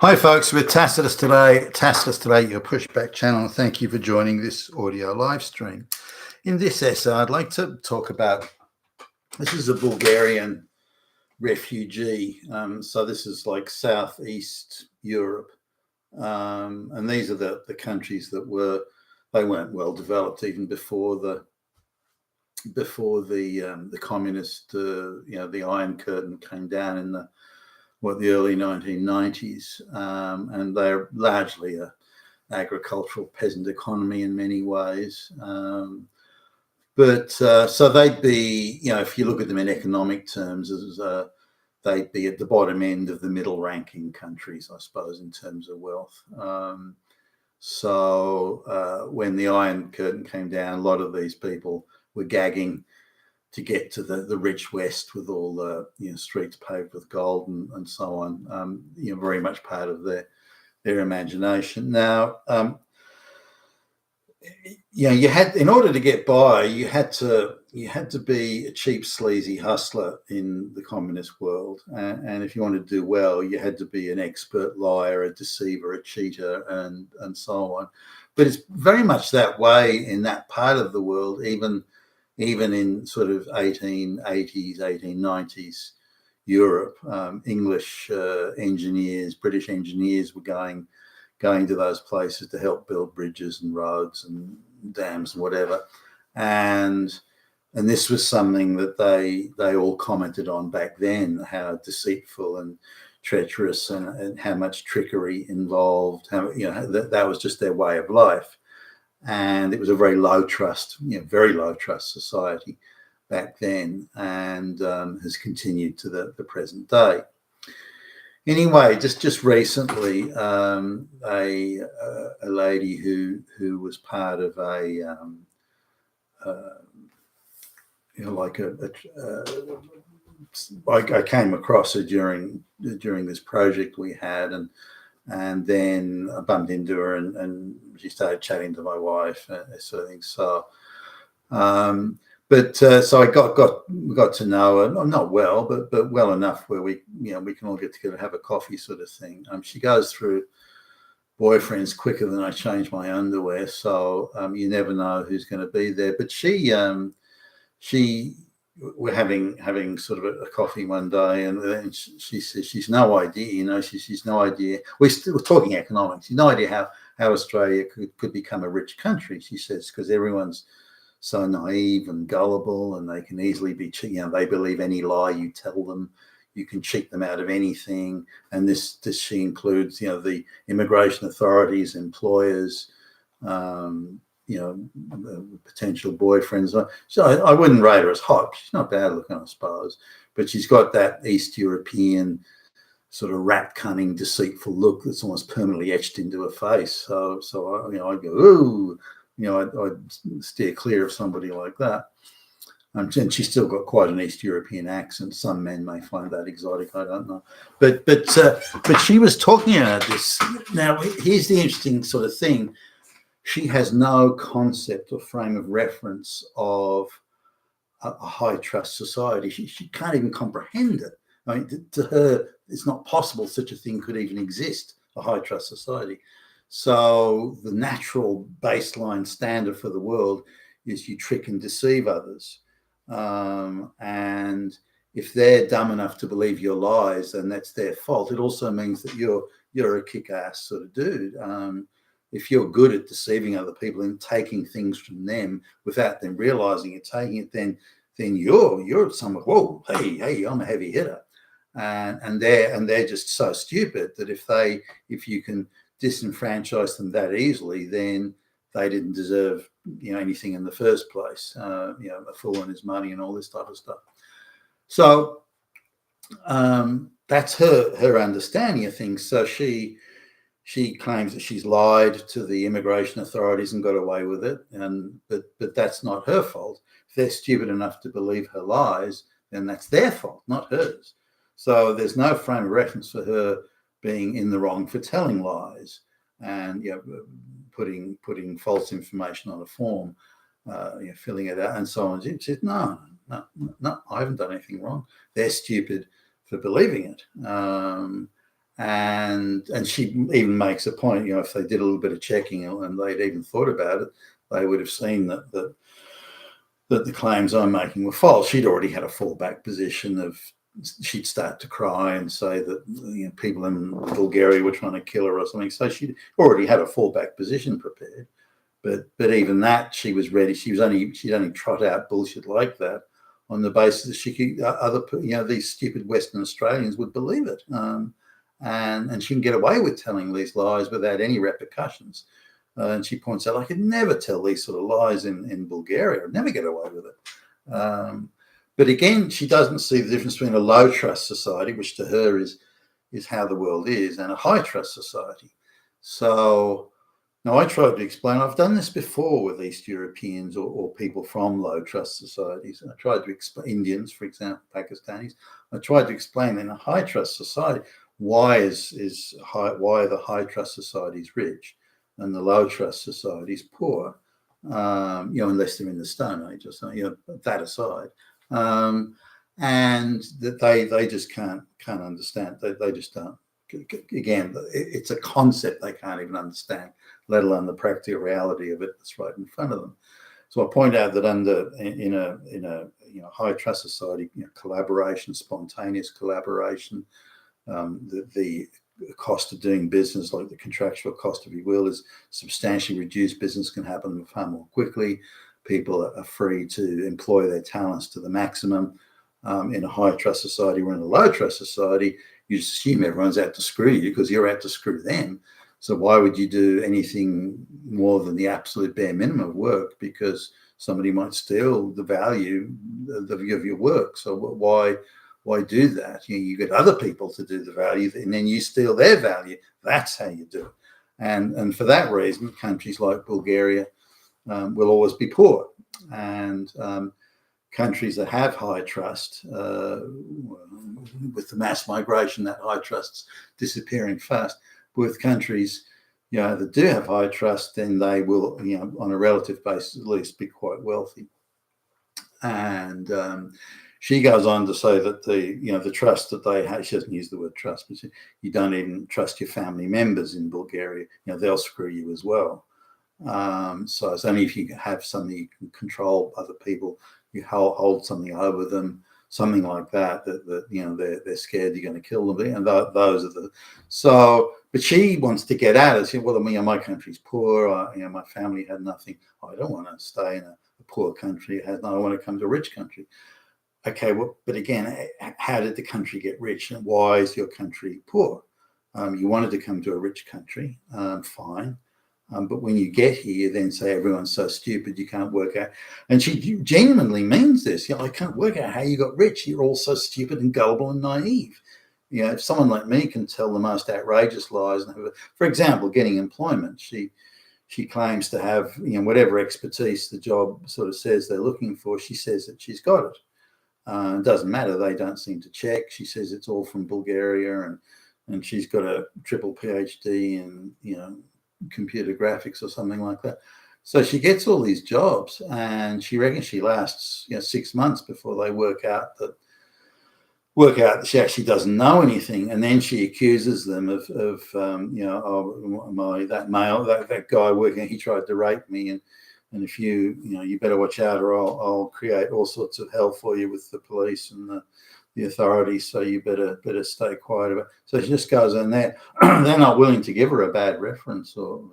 Hi folks, we're Tacitus today, your pushback channel, and thank you for joining this audio live stream. In this essay, I'd like to talk about, this is a Bulgarian refugee, so this is like Southeast Europe, and these are the countries that they weren't well developed even before the communist, the Iron Curtain came down in the early 1990s, and they're largely a agricultural peasant economy in many ways. So they'd be, if you look at them in economic terms, they'd be at the bottom end of the middle ranking countries, I suppose, in terms of wealth. When the Iron Curtain came down, a lot of these people were gagging to get to the rich West with all the streets paved with gold and so on. Very much part of their imagination. Now, you had, in order to get by, you had to be a cheap, sleazy hustler in the communist world, and if you wanted to do well, you had to be an expert liar, a deceiver, a cheater, and so on. But it's very much that way in that part of the world, even in sort of 1880s, 1890s Europe. English engineers, British engineers were going to those places to help build bridges and roads and dams and whatever. And this was something that they all commented on back then, how deceitful and treacherous and how much trickery involved, how that was just their way of life. And it was a very low trust society back then, and has continued to the present day. Anyway, just recently, a lady who was part of I came across her during this project we had, and then I bumped into her and she started chatting to my wife and sort of thing. So, so I got to know her, not well, but well enough where we can all get together and have a coffee sort of thing. She goes through boyfriends quicker than I change my underwear, so you never know who's going to be there. But she we're having sort of a coffee one day, and then she says she's no idea, she's no idea. We're talking economics. She's no idea how Australia could become a rich country. She says because everyone's so naive and gullible, and they can easily be, they believe any lie you tell them. You can cheat them out of anything, and this she includes, the immigration authorities, employers, potential boyfriends. So I wouldn't rate her as hot. She's not bad looking, I suppose, but she's got that East European sort of rat cunning, deceitful look that's almost permanently etched into her face. So I go, ooh, I'd steer clear of somebody like that. And she's still got quite an East European accent. Some men may find that exotic. I don't know, but she was talking about this. Now, here's the interesting sort of thing. She has no concept or frame of reference of a high trust society. She can't even comprehend it. I mean, to her, it's not possible such a thing could even exist, a high trust society. So the natural baseline standard for the world is you trick and deceive others. And if they're dumb enough to believe your lies, then that's their fault. It also means that you're a kick-ass sort of dude. If you're good at deceiving other people and taking things from them without them realizing you're taking it, then you're someone. Whoa, hey, I'm a heavy hitter, and they're just so stupid that if you can disenfranchise them that easily, then they didn't deserve anything in the first place. A fool and his money and all this type of stuff. So that's her understanding of things. So she claims that she's lied to the immigration authorities and got away with it, but that's not her fault. If they're stupid enough to believe her lies, then that's their fault, not hers. So there's no frame of reference for her being in the wrong for telling lies and putting false information on a form, filling it out and so on. She said, no, I haven't done anything wrong. They're stupid for believing it. And she even makes a point, if they did a little bit of checking and they'd even thought about it, they would have seen that the claims I'm making were false. She'd already had a fallback position of, she'd start to cry and say that people in Bulgaria were trying to kill her or something. So she'd already had a fallback position prepared. But even that, she was ready. She'd only trot out bullshit like that on the basis that she could, these stupid Western Australians would believe it. And she can get away with telling these lies without any repercussions. And she points out, I could never tell these sort of lies in Bulgaria. I'd never get away with it. But again, she doesn't see the difference between a low trust society, which to her is how the world is, and a high trust society. So now I tried to explain, I've done this before with East Europeans or people from low trust societies. I tried to explain, Indians, for example, Pakistanis. I tried to explain in a high trust society, why are the high trust societies rich and the low trust societies poor? Unless they're in the Stone Age or something, that aside. And that they just can't understand. They just don't. Again, it's a concept they can't even understand, let alone the practical reality of it that's right in front of them. So I point out that in a high trust society, collaboration, spontaneous collaboration, the cost of doing business, like the contractual cost, if you will, is substantially reduced. Business can happen far more quickly. People are free to employ their talents to the maximum. In a high trust society or in a low trust society, you just assume everyone's out to screw you because you're out to screw them. So why would you do anything more than the absolute bare minimum of work? Because somebody might steal the value of your work. So why do that? You get other people to do the value, and then you steal their value. That's how you do it. And for that reason, countries like Bulgaria will always be poor. And countries that have high trust, with the mass migration, that high trust's disappearing fast. But with countries, that do have high trust, then they will, on a relative basis at least, be quite wealthy. And she goes on to say that the trust that they have, she doesn't use the word trust, but you don't even trust your family members in Bulgaria. They'll screw you as well. So it's only if you have something you can control other people, you hold something over them, something like that they're scared you're going to kill them. And those are but she wants to get at it. She, well, my country's poor. My family had nothing. I don't want to stay in a poor country. I want to come to a rich country. Okay, well, but again, how did the country get rich, and why is your country poor? You wanted to come to a rich country, fine. But when you get here, you then say everyone's so stupid you can't work out. And she genuinely means this. I can't work out how you got rich. You're all so stupid and gullible and naive. If someone like me can tell the most outrageous lies, for example, getting employment, she claims to have whatever expertise the job sort of says they're looking for. She says that she's got it. It doesn't matter. They don't seem to check. She says it's all from Bulgaria, and she's got a triple PhD in computer graphics or something like that. So she gets all these jobs, and she reckons she lasts 6 months before they work out that she actually doesn't know anything. And then she accuses them of that guy working, he tried to rape me, and if you better watch out, or I'll create all sorts of hell for you with the police and the authorities, so you better stay quiet about it. So she just goes in there. They're not willing to give her a bad reference or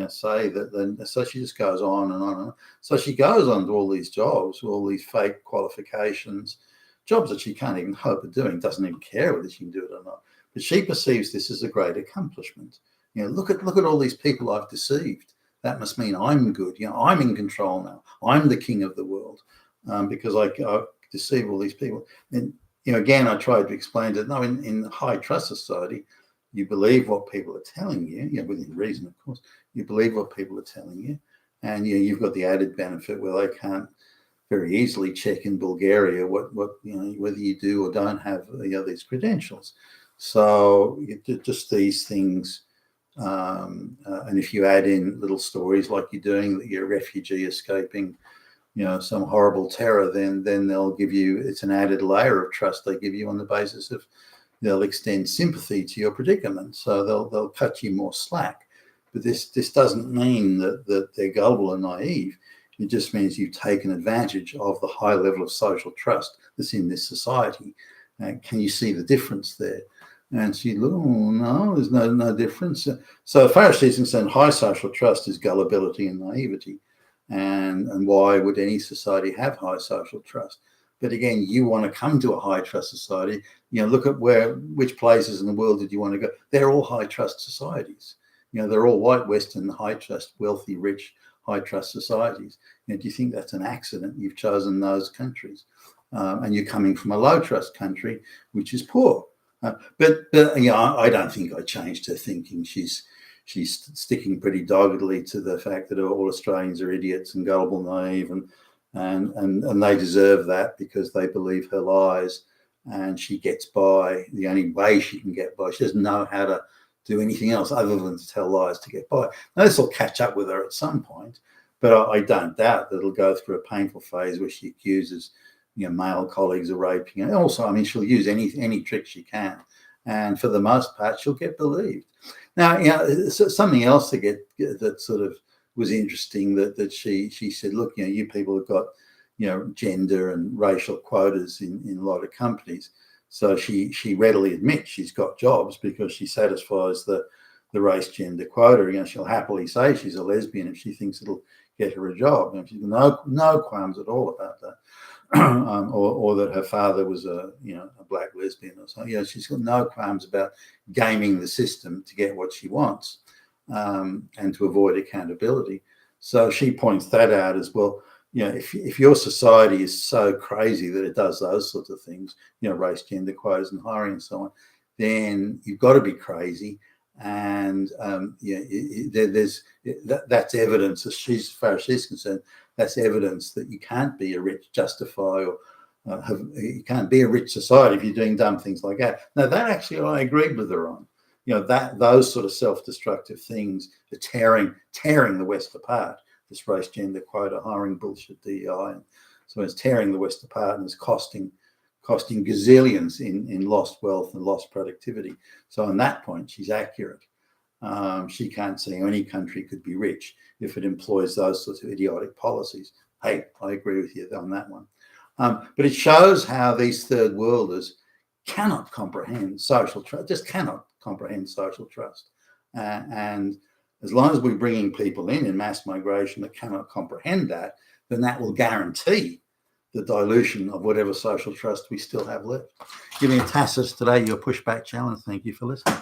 say that. Then so she just goes on and on and on. So she goes on to all these jobs, all these fake qualifications, jobs that she can't even hope of doing, doesn't even care whether she can do it or not. But she perceives this as a great accomplishment. Look at all these people I've deceived. That must mean I'm good. I'm in control now. I'm the king of the world, because I deceive all these people. And again, I tried to explain that in high trust society, you believe what people are telling you, within reason, of course. You believe what people are telling you, and you've got the added benefit where they can't very easily check in Bulgaria what whether you do or don't have these credentials. So just these things. And if you add in little stories like you're doing, that you're a refugee escaping, some horrible terror, then they'll give you, it's an added layer of trust they give you on the basis of, they'll extend sympathy to your predicament. So they'll cut you more slack. But this doesn't mean that they're gullible and naive. It just means you've taken advantage of the high level of social trust that's in this society. Can you see the difference there? And she looked, oh, no, there's no difference. So as far as she's concerned, high social trust is gullibility and naivety. And why would any society have high social trust? But again, you want to come to a high trust society, look at which places in the world did you want to go? They're all high trust societies. They're all white, Western, high trust, wealthy, rich, high trust societies. Do you think that's an accident? You've chosen those countries. And you're coming from a low trust country, which is poor. But I don't think I changed her thinking. She's sticking pretty doggedly to the fact that all Australians are idiots and gullible, naive, and they deserve that because they believe her lies, and she gets by the only way she can get by. She doesn't know how to do anything else other than to tell lies to get by. Now, this will catch up with her at some point, but I don't doubt that it'll go through a painful phase where she accuses male colleagues of raping. And also, she'll use any trick she can. And for the most part, she'll get believed. Now, something else that sort of was interesting that she said, look, you people have got, gender and racial quotas in a lot of companies. So she readily admits she's got jobs because she satisfies the race gender quota. She'll happily say she's a lesbian if she thinks it'll get her a job. She's no qualms at all about that. or that her father was a black lesbian or something. She's got no qualms about gaming the system to get what she wants and to avoid accountability. So she points that out as well. If your society is so crazy that it does those sorts of things, race, gender quotas and hiring and so on, then you've got to be crazy. And that's evidence, as far as she's concerned, that's evidence that you can't be a rich, justify, or you can't be a rich society if you're doing dumb things like that. Now, that actually I agreed with her on. That those sort of self-destructive things are tearing the West apart. This race, gender quota, hiring bullshit, DEI, and so it's tearing the West apart and it's costing gazillions in lost wealth and lost productivity. So on that point, she's accurate. She can't see how any country could be rich if it employs those sorts of idiotic policies. Hey, I agree with you on that one. But it shows how these third worlders cannot comprehend social trust, just cannot comprehend social trust. And as long as we're bringing people in mass migration that cannot comprehend that, then that will guarantee the dilution of whatever social trust we still have left. Giving a Tassus today your pushback challenge. Thank you for listening.